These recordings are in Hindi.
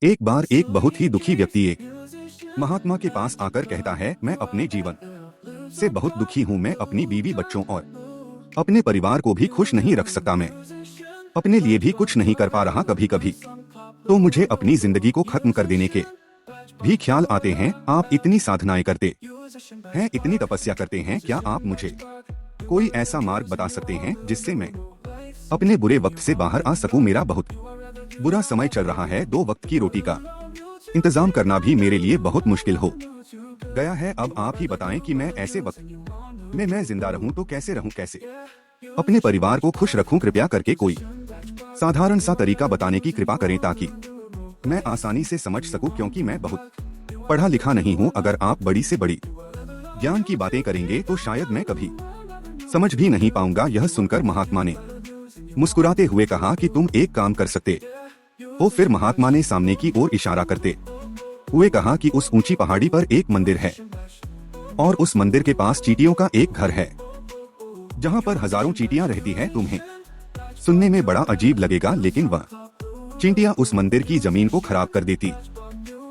एक बार एक बहुत ही दुखी व्यक्ति एक महात्मा के पास आकर कहता है, मैं अपने जीवन से बहुत दुखी हूँ। मैं अपनी बीवी, बच्चों और अपने परिवार को भी खुश नहीं रख सकता। मैं अपने लिए भी कुछ नहीं कर पा रहा। कभी कभी तो मुझे अपनी जिंदगी को खत्म कर देने के भी ख्याल आते हैं। आप इतनी साधनाएं करते हैं, इतनी तपस्या करते हैं, क्या आप मुझे कोई ऐसा मार्ग बता सकते हैं जिससे मैं अपने बुरे वक्त से बाहर आ सकूं? मेरा बहुत बुरा समय चल रहा है। 2 वक्त की रोटी का इंतजाम करना भी मेरे लिए बहुत मुश्किल हो गया है। अब आप ही बताएं कि मैं ऐसे वक्त में मैं जिंदा रहूं तो कैसे रहूं, कैसे अपने परिवार को खुश रखूं? कृपया करके कोई साधारण सा तरीका बताने की कृपा करें ताकि मैं आसानी से समझ सकूं, क्योंकि मैं बहुत पढ़ा लिखा नहीं हूं। अगर आप बड़ी से बड़ी ज्ञान की बातें करेंगे तो शायद मैं कभी समझ भी नहीं पाऊंगा। यह सुनकर महात्मा ने मुस्कुराते हुए कहा कि तुम एक काम कर सकते हो। फिर महात्मा ने सामने की ओर इशारा करते हुए कहा कि उस ऊंची पहाड़ी पर एक मंदिर है और उस मंदिर के पास चींटियों का एक घर है जहां पर हजारों चींटियां रहती हैं। तुम्हें सुनने में बड़ा अजीब लगेगा, लेकिन वह चींटियां उस मंदिर की जमीन को खराब कर देती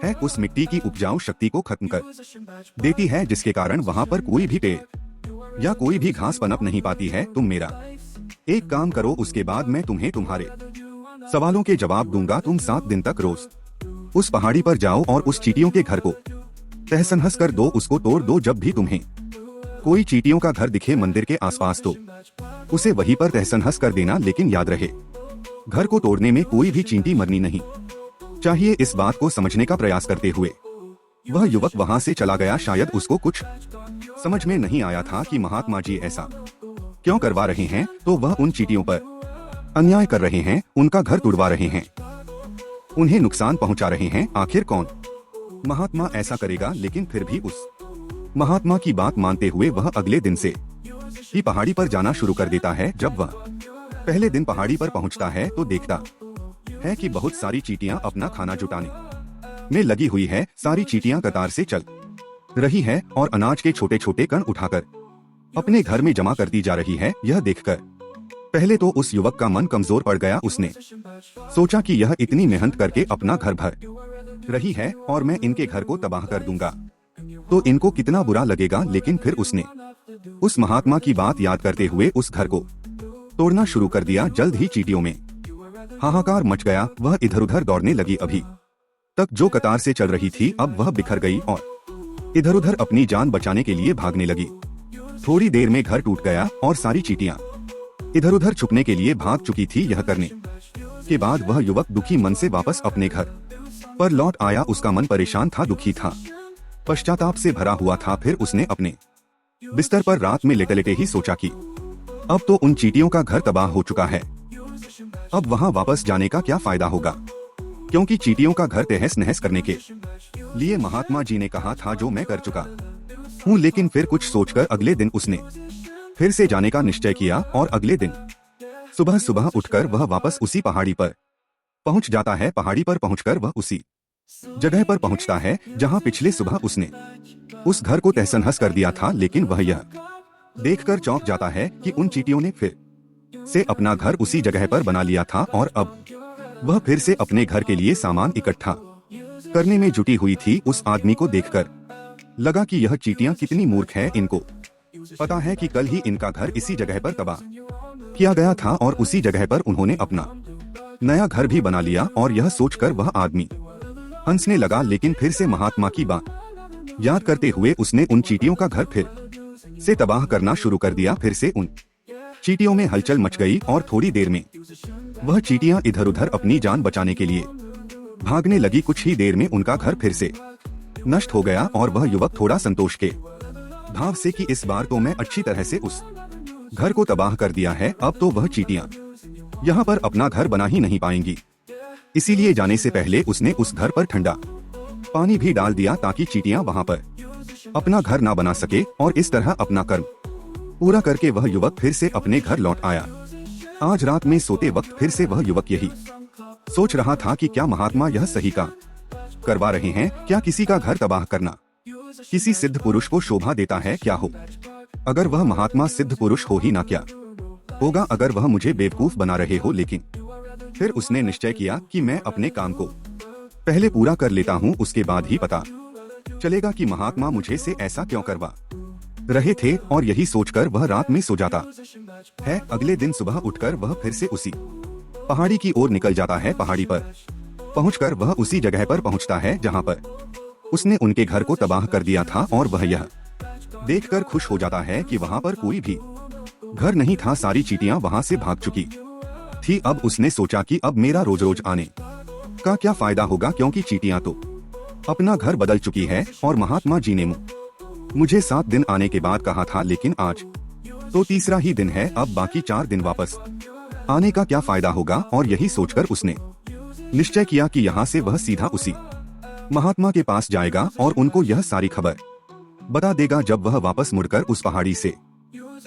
है, उस मिट्टी की उपजाऊ शक्ति को खत्म कर देती है, जिसके कारण वहां पर कोई भी पेड़ या कोई भी घास पनप नहीं पाती है। तुम मेरा एक काम करो, उसके बाद मैं तुम्हें तुम्हारे सवालों के जवाब दूंगा। तुम 7 दिन तक रोज उस पहाड़ी पर जाओ और उस चींटियों के घर को तहस नहस कर दो, उसको तोड़ दो। जब भी तुम्हें कोई चींटियों का घर दिखे मंदिर के आसपास तो उसे वहीं पर तहस नहस कर देना, लेकिन याद रहे घर को तोड़ने में कोई भी चींटी मरनी नहीं चाहिए। इस बात को समझने का प्रयास करते हुए वह युवक वहां से चला गया। शायद उसको कुछ समझ में नहीं आया था कि महात्मा जी ऐसा क्यों करवा रहे हैं। तो वह उन चींटियों पर अन्याय कर रहे हैं, उनका घर तुड़वा रहे हैं, उन्हें नुकसान पहुंचा रहे हैं। आखिर कौन महात्मा ऐसा करेगा? लेकिन फिर भी उस महात्मा की बात मानते हुए वह अगले दिन से ही पहाड़ी पर जाना शुरू कर देता है। जब वह पहले दिन पहाड़ी पर पहुंचता है तो देखता है कि बहुत सारी चींटियां अपना खाना जुटाने में लगी हुई है। सारी चींटियां कतार से चल रही है और अनाज के छोटे छोटे कण उठाकर अपने घर में जमा करती जा रही है। यह देखकर पहले तो उस युवक का मन कमजोर पड़ गया। उसने सोचा कि यह इतनी मेहनत करके अपना घर भर रही है और मैं इनके घर को तबाह कर दूंगा तो इनको कितना बुरा लगेगा। लेकिन फिर उसने उस महात्मा की बात याद करते हुए उस घर को तोड़ना शुरू कर दिया। जल्द ही चींटियों में हाहाकार मच गया। वह इधर उधर दौड़ने लगी। अभी तक जो कतार से चल रही थी अब वह बिखर गई और इधर उधर अपनी जान बचाने के लिए भागने लगी। थोड़ी देर में घर टूट गया और सारी चींटियां इधर उधर छुपने के लिए भाग चुकी थी। यह करने के बाद वह युवक दुखी मन से वापस अपने घर पर लौट आया। उसका मन परेशान था, दुखी था, पश्चाताप से भरा हुआ था। फिर उसने अपने बिस्तर पर रात में लेटे लेटे ही सोचा कि अब तो उन चींटियों का घर तबाह हो चुका है, अब वहां वापस जाने का क्या फायदा होगा, क्योंकि चींटियों का घर तहस नहस करने के लिए महात्मा जी ने कहा था जो मैं कर चुका हूँ। लेकिन फिर कुछ सोचकर अगले दिन उसने फिर से जाने का निश्चय किया और अगले दिन सुबह सुबह उठकर वह वापस उसी पहाड़ी पर पहुंच जाता है। पहाड़ी पर पहुंचकर वह उसी जगह पर पहुंचता है जहां पिछले सुबह उसने उस घर को तहस नहस कर दिया था। लेकिन वह यह देखकर चौंक जाता है कि उन चींटियों ने फिर से अपना घर उसी जगह पर बना लिया था और अब वह फिर से अपने घर के लिए सामान इकट्ठा करने में जुटी हुई थी। उस आदमी को देखकर लगा कि यह चींटियां कितनी मूर्ख है। इनको पता है कि कल ही इनका घर इसी जगह पर तबाह किया गया था और उसी जगह पर उन्होंने अपना नया घर भी बना लिया। और यह सोचकर वह आदमी हंसने लगा। लेकिन फिर से महात्मा की बात याद करते हुए उसने उन चींटियों का घर फिर से तबाह करना शुरू कर दिया। फिर से उन चींटियों में हलचल मच गई और थोड़ी देर में वह चींटियां इधर उधर अपनी जान बचाने के लिए भागने लगी। कुछ ही देर में उनका घर फिर से नष्ट हो गया और वह युवक थोड़ा संतोष के भाव से कि इस बार तो मैं अच्छी तरह से उस घर को तबाह कर दिया है, अब तो वह चींटियां यहाँ पर अपना घर बना ही नहीं पाएंगी। इसीलिए जाने से पहले उसने उस घर पर ठंडा पानी भी डाल दिया ताकि चींटियां वहाँ पर अपना घर ना बना सके। और इस तरह अपना कर्म पूरा करके वह युवक फिर से अपने घर लौट आया। आज रात में सोते वक्त फिर से वह युवक यही सोच रहा था कि क्या महात्मा यह सही काम करवा रहे हैं? क्या किसी का घर तबाह करना किसी सिद्ध पुरुष को शोभा देता है? क्या हो अगर वह महात्मा सिद्ध पुरुष हो ही ना, क्या होगा अगर वह मुझे बेवकूफ बना रहे हो? लेकिन फिर उसने निश्चय किया कि मैं अपने काम को पहले पूरा कर लेता हूँ, उसके बाद ही पता चलेगा कि महात्मा मुझे से ऐसा क्यों करवा रहे थे। और यही सोचकर वह रात में सो जाता है। अगले दिन सुबह उठकर वह फिर से उसी पहाड़ी की ओर निकल जाता है। पहाड़ी पर पहुंचकर वह उसी जगह पर पहुंचता है जहां पर उसने उनके घर को तबाह कर दिया था, और वह यह देखकर खुश हो जाता है कि वहां पर कोई भी घर नहीं था। सारी चींटियां वहां से भाग चुकी थी। अब उसने सोचा कि अब मेरा रोज रोज आने का क्या फायदा होगा, क्योंकि चींटियां तो अपना घर बदल चुकी है। और महात्मा जी ने मुझे 7 दिन आने के बाद कहा था, लेकिन आज तो तीसरा ही दिन है। अब बाकी 4 दिन वापस आने का क्या फायदा होगा। और यही सोचकर उसने निश्चय किया कि यहाँ से वह सीधा उसी महात्मा के पास जाएगा और उनको यह सारी खबर बता देगा। जब वह वापस मुड़कर उस पहाड़ी से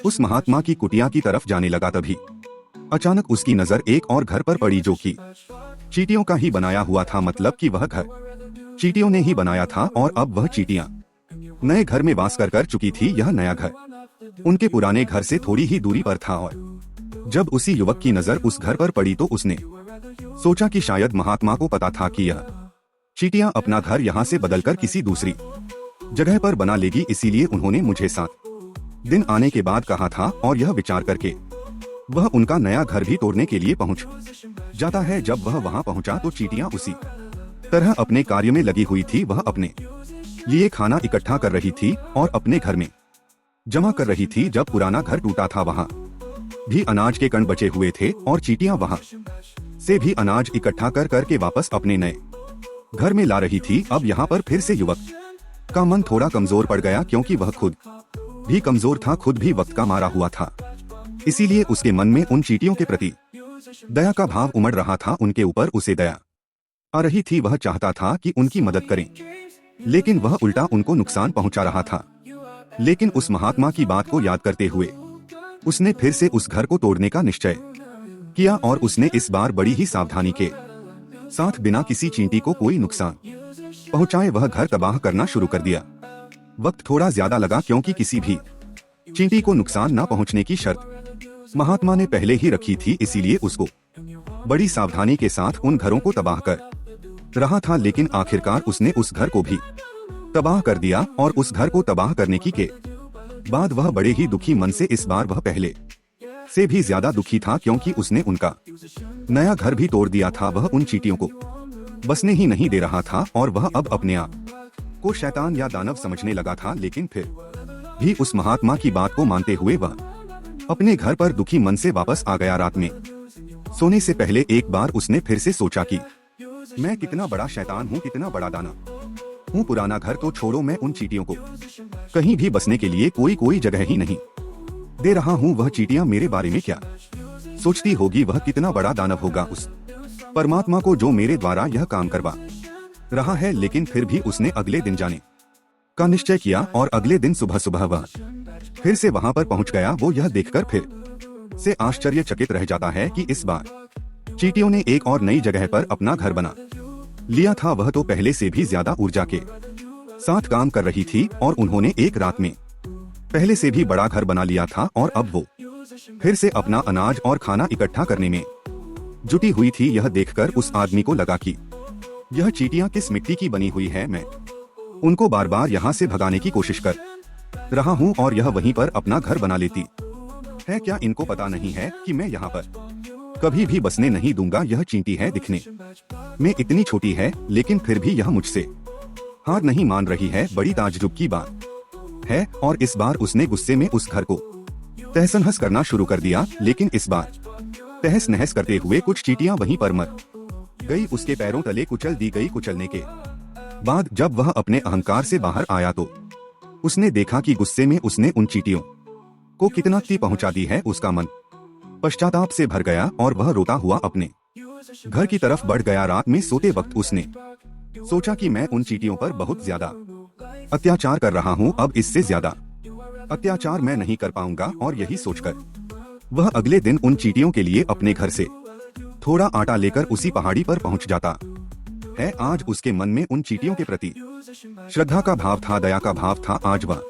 उस महात्मा की कुटिया की तरफ जाने लगा, तभी अचानक उसकी नजर एक और घर पर पड़ी, जो कि चींटियों का ही बनाया हुआ था। मतलब कि वह घर चींटियों ने ही बनाया था, और अब वह चींटियां नए घर में वास कर चुकी थी। यह नया घर उनके पुराने घर से थोड़ी ही दूरी पर था। और जब उसी युवक की नजर उस घर पर पड़ी तो उसने सोचा कि शायद महात्मा को पता था कि यह चींटियां अपना घर यहाँ से बदलकर किसी दूसरी जगह पर बना लेगी, इसीलिए उन्होंने मुझे 7 दिन आने के बाद कहा था। और यह विचार करके वह उनका नया घर भी तोड़ने के लिए पहुंच जाता है। जब वह वहां पहुंचा तो चींटियां उसी तरह अपने कार्य में लगी हुई थी। वह अपने लिए खाना इकट्ठा कर रही थी और अपने घर में जमा कर रही थी। जब पुराना घर टूटा था, वहाँ भी अनाज के कण बचे हुए थे, और चींटियां वहाँ से भी अनाज इकट्ठा कर करके वापस अपने नए घर में ला रही थी। अब यहाँ पर फिर से युवक का मन थोड़ा कमजोर पड़ गया, क्योंकि वह खुद भी कमजोर था, खुद भी वक्त का मारा हुआ था। इसीलिए उसके मन में उन चींटियों के प्रति दया का भाव उमड़ रहा था। उनके ऊपर उसे दया आ रही थी। वह चाहता था कि उनकी मदद करें, लेकिन वह उल्टा उनको नुकसान पहुंचा रहा था। लेकिन उस महात्मा की बात को याद करते हुए उसने फिर से उस घर को तोड़ने का निश्चय किया, और उसने इस बार बड़ी ही सावधानी के साथ बिना किसी चींटी को कोई नुकसान पहुंचाए वह घर तबाह करना शुरू कर दिया। वक्त थोड़ा ज्यादा लगा, क्योंकि किसी भी चींटी को नुकसान न पहुंचने की शर्त महात्मा ने पहले ही रखी थी। इसीलिए उसको बड़ी सावधानी के साथ उन घरों को तबाह कर रहा था। लेकिन आखिरकार उसने उस घर को भी तबाह कर दिया, और उस घर को तबाह करने की के बाद वह बड़े ही दुखी मन से, इस बार वह पहले से भी ज्यादा दुखी था, क्योंकि उसने उनका नया घर भी तोड़ दिया था। वह उन चींटियों को बसने ही नहीं दे रहा था, और वह अब अपने आप को शैतान या दानव समझने लगा था। लेकिन फिर भी उस महात्मा की बात को मानते हुए वह अपने घर पर दुखी मन से वापस आ गया। रात में सोने से पहले एक बार उसने फिर से सोचा कि मैं कितना बड़ा शैतान हूँ, कितना बड़ा दानव हूँ। पुराना घर तो छोड़ो, मैं उन चींटियों को कहीं भी बसने के लिए कोई जगह ही नहीं दे रहा हूँ। वह चींटियां मेरे बारे में क्या सोचती होगी, वह कितना बड़ा दानव होगा उस परमात्मा को जो मेरे द्वारा यह काम करवा रहा है। लेकिन फिर भी उसने अगले दिन जाने का निश्चय किया, और अगले दिन सुबह सुबह वह फिर से वहां पर पहुंच गया। वो यह देखकर फिर से आश्चर्यचकित रह जाता है कि इस बार चींटियों ने एक और नई जगह पर अपना घर बना लिया था। वह तो पहले से भी ज्यादा ऊर्जा के साथ काम कर रही थी, और उन्होंने एक रात में पहले से भी बड़ा घर बना लिया था। और अब वो फिर से अपना अनाज और खाना इकट्ठा करने में जुटी हुई थी। यह देखकर उस आदमी को लगा कि यह चींटियां किस मिट्टी की बनी हुई है। मैं उनको बार बार यहाँ से भगाने की कोशिश कर रहा हूँ, और यह वहीं पर अपना घर बना लेती है। क्या इनको पता नहीं है कि मैं यहाँ पर कभी भी बसने नहीं दूंगा। यह चींटी है, दिखने में इतनी छोटी है, लेकिन फिर भी यह मुझसे हार नहीं मान रही है। बड़ी ताज्जुब की बात है। और इस बार उसने गुस्से में उस घर को तहस नहस करना शुरू कर दिया। लेकिन इस बार तहस नहस करते हुए कुछ चींटियां वहीं पर मर गई, उसके पैरों तले कुचल दी गई। कुचलने के बाद जब वह अपने अहंकार से बाहर आया तो उसने देखा कि गुस्से में उसने उन चींटियों को कितना क्षति पहुंचा दी है। उसका मन पश्चाताप से भर गया, और वह रोता हुआ अपने घर की तरफ बढ़ गया। रात में सोते वक्त उसने सोचा कि मैं उन चींटियों पर बहुत ज्यादा अत्याचार कर रहा हूँ, अब इससे ज्यादा अत्याचार मैं नहीं कर पाऊंगा। और यही सोचकर वह अगले दिन उन चींटियों के लिए अपने घर से थोड़ा आटा लेकर उसी पहाड़ी पर पहुंच जाता है। आज उसके मन में उन चींटियों के प्रति श्रद्धा का भाव था, दया का भाव था। आज वह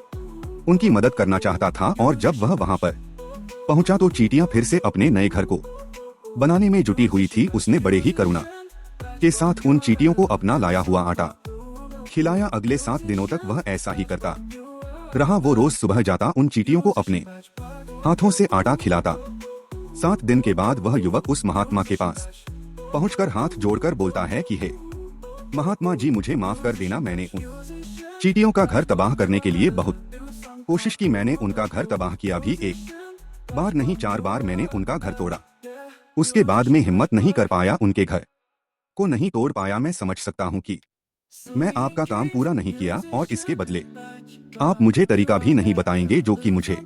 उनकी मदद करना चाहता था। और जब वह वहां पर पहुंचा तो चींटियां फिर से अपने नए घर को बनाने में जुटी हुई थी। उसने बड़े ही करुणा के साथ उन चींटियों को अपना लाया हुआ आटा खिलाया। अगले 7 दिनों तक वह ऐसा ही करता रहा। वो रोज सुबह जाता, उन चींटियों को अपने हाथों से आटा खिलाता। 7 दिन के बाद वह युवक उस महात्मा के पास पहुंचकर हाथ जोड़कर बोलता है कि हे महात्मा जी, मुझे माफ कर देना। मैंने उन चींटियों का घर तबाह करने के लिए बहुत कोशिश की। मैंने उनका घर तबाह किया भी, 1 बार नहीं 4 बार मैंने उनका घर तोड़ा। उसके बाद में हिम्मत नहीं कर पाया, उनके घर को नहीं तोड़ पाया। मैं समझ सकता हूँ कि मैं आपका काम पूरा नहीं किया और इसके बदले आप मुझे तरीका भी नहीं बताएंगे जो कि मुझे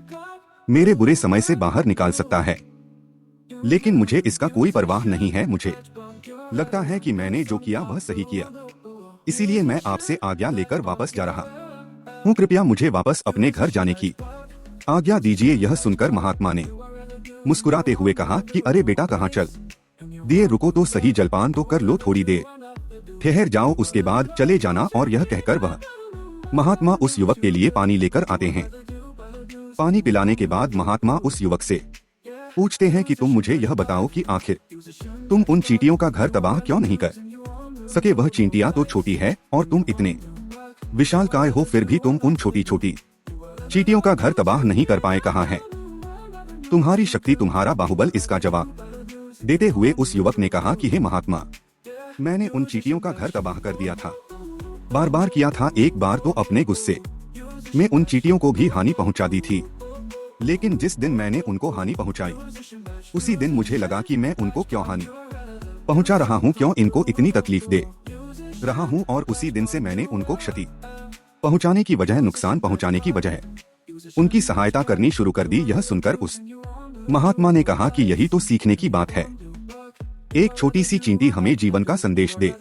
मेरे बुरे समय से बाहर निकाल सकता है। लेकिन मुझे इसका कोई परवाह नहीं है। मुझे लगता है कि मैंने जो किया वह सही किया, इसीलिए मैं आपसे आज्ञा लेकर वापस जा रहा हूँ। कृपया मुझे वापस अपने घर जाने की आज्ञा दीजिए। यह सुनकर महात्मा ने मुस्कुराते हुए कहा कि अरे बेटा, कहाँ चल दिए, रुको तो सही, जलपान तो कर लो, थोड़ी देर ठहर जाओ, उसके बाद चले जाना। और यह कहकर वह महात्मा उस युवक के लिए पानी लेकर आते हैं। पानी पिलाने के बाद महात्मा उस युवक से पूछते हैं कि तुम मुझे यह बताओ कि आखिर तुम उन चींटियों का घर तबाह क्यों नहीं कर सके। वह चींटियां तो छोटी है और तुम इतने विशालकाय हो, फिर भी तुम उन छोटी छोटी चींटियों का घर तबाह नहीं कर पाए। कहाँ है तुम्हारी शक्ति, तुम्हारा बाहुबल। इसका जवाब देते हुए उस युवक ने कहा कि हे महात्मा, मैंने उन चींटियों का घर तबाह कर दिया था, बार बार किया था। एक बार तो अपने गुस्से में उन चींटियों को भी हानि पहुंचा दी थी। लेकिन जिस दिन मैंने उनको हानि पहुंचाई, उसी दिन मुझे लगा कि मैं उनको क्यों हानि पहुंचा रहा हूं, क्यों इनको इतनी तकलीफ दे रहा हूं। और उसी दिन से मैंने उनको क्षति पहुंचाने की बजाय, नुकसान पहुंचाने की बजाय उनकी सहायता करनी शुरू कर दी। यह सुनकर उस महात्मा ने कहा कि यही तो सीखने की बात है। एक छोटी सी चींटी हमें जीवन का संदेश दे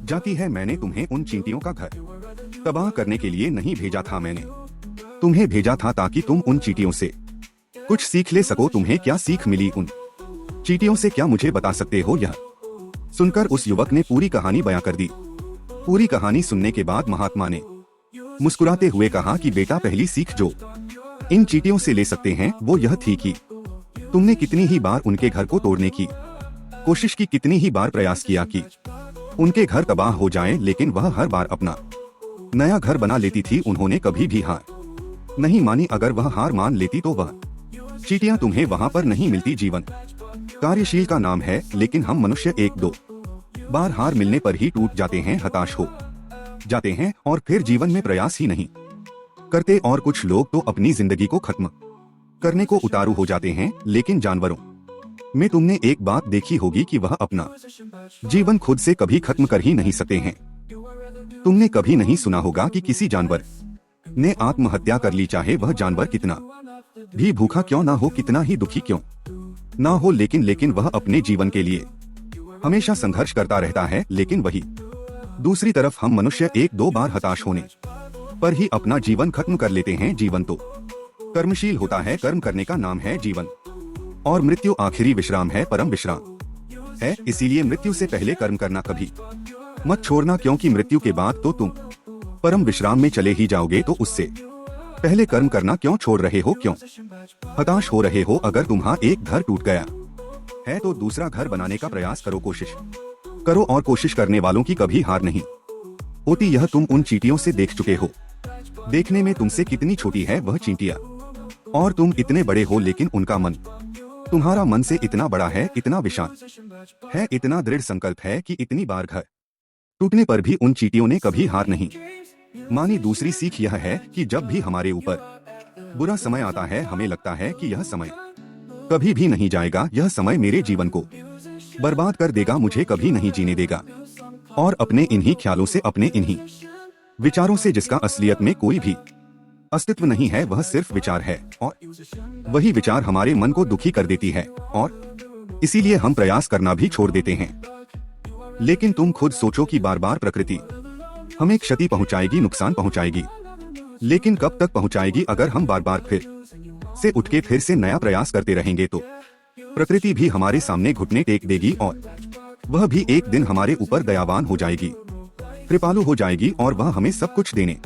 जाती है। मैंने तुम्हें उन चींटियों का घर तबाह करने के लिए नहीं भेजा था, मैंने तुम्हें भेजा था ताकि तुम उन चींटियों से कुछ सीख ले सको। तुम्हें क्या सीख मिली उन चींटियों से, क्या मुझे बता सकते हो। यह सुनकर उस युवक ने पूरी कहानी बयां कर दी। पूरी कहानी सुनने के बाद महात्मा ने मुस्कुराते हुए कहा कि बेटा, पहली सीख जो इन चींटियों से ले सकते हैं वो यह थी कि तुमने कितनी ही बार उनके घर को तोड़ने की कोशिश की, कितनी ही बार प्रयास किया कि उनके घर तबाह हो जाएं, लेकिन वह हर बार अपना नया घर बना लेती थी। उन्होंने कभी भी हार नहीं मानी। अगर वह हार मान लेती तो वह चींटियां तुम्हें वहां पर नहीं मिलती। जीवन कार्यशील का नाम है, लेकिन हम मनुष्य 1-2 बार हार मिलने पर ही टूट जाते हैं, हताश हो जाते हैं और फिर जीवन में प्रयास ही नहीं करते। और कुछ लोग तो अपनी जिंदगी को खत्म करने को उतारू हो जाते हैं। लेकिन जानवरों में तुमने एक बात देखी होगी कि वह अपना जीवन खुद से कभी खत्म कर ही नहीं सकते हैं। तुमने कभी नहीं सुना होगा कि किसी जानवर ने आत्महत्या कर ली, चाहे वह जानवर कितना भी भूखा क्यों ना हो, कितना ही दुखी क्यों ना हो। लेकिन वह अपने जीवन के लिए हमेशा संघर्ष करता रहता है। लेकिन वही दूसरी तरफ हम मनुष्य 1-2 बार हताश होने पर ही अपना जीवन खत्म कर लेते हैं। जीवन तो कर्मशील होता है, कर्म करने का नाम है जीवन, और मृत्यु आखिरी विश्राम है, परम विश्राम है। इसीलिए मृत्यु से पहले कर्म करना कभी मत छोड़ना, क्योंकि मृत्यु के बाद तो तुम परम विश्राम में चले ही जाओगे। तो उससे पहले कर्म करना क्यों छोड़ रहे हो, क्यों हताश हो रहे हो। अगर तुम्हारा एक घर टूट गया है तो दूसरा घर बनाने का प्रयास करो, कोशिश करो। और कोशिश करने वालों की कभी हार नहीं होती। यह तुम उन चींटियों से देख चुके हो। देखने में तुमसे कितनी छोटी है वह चींटियां, और तुम इतने बड़े हो, लेकिन उनका मन तुम्हारा मन से इतना बड़ा है, इतना विशाल है, इतना दृढ़ संकल्प है कि इतनी बार घर टूटने पर भी उन चींटियों ने कभी हार नहीं मानी। दूसरी सीख यह है कि जब भी हमारे ऊपर बुरा समय आता है, हमें लगता है कि यह समय कभी भी नहीं जाएगा, यह समय मेरे जीवन को बर्बाद कर देगा, मुझे कभी नहीं जीने देगा। और अपने इन्हीं ख्यालों से, अपने इन्हीं विचारों से, जिसका असलियत में कोई भी अस्तित्व नहीं है, वह सिर्फ विचार है, और वही विचार हमारे मन को दुखी कर देती है, और इसीलिए हम प्रयास करना भी छोड़ देते हैं। लेकिन तुम खुद सोचो कि बार बार प्रकृति हमें क्षति पहुंचाएगी, नुकसान पहुंचाएगी, लेकिन कब तक पहुंचाएगी। अगर हम बार बार फिर से उठ के फिर से नया प्रयास करते रहेंगे तो प्रकृति भी हमारे सामने घुटने टेक देगी, और वह भी एक दिन हमारे ऊपर दयावान हो जाएगी, कृपालु हो जाएगी, और वह हमें सब कुछ देने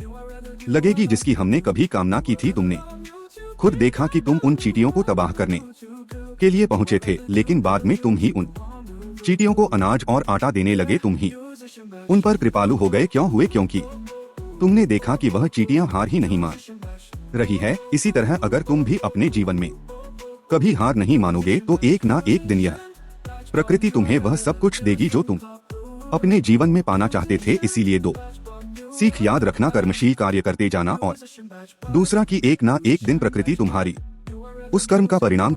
लगेगी जिसकी हमने कभी कामना की थी। तुमने खुद देखा कि तुम उन चींटियों को तबाह करने के लिए पहुंचे थे, लेकिन बाद में तुम ही उन चींटियों को अनाज और आटा देने लगे तुम ही उन पर कृपालु हो गए क्यों हुए, क्योंकि तुमने देखा कि वह चींटियां हार ही नहीं मान रही है। इसी तरह अगर तुम भी अपने जीवन में कभी हार नहीं मानोगे तो एक ना एक दिन यह प्रकृति तुम्हें वह सब कुछ देगी जो तुम अपने जीवन में पाना चाहते थे। इसीलिए दो सीख याद रखना, कर्मशील कार्य करते जाना और दूसरा कि एक ना एक दिन प्रकृति तुम्हारी उस कर्म का परिणाम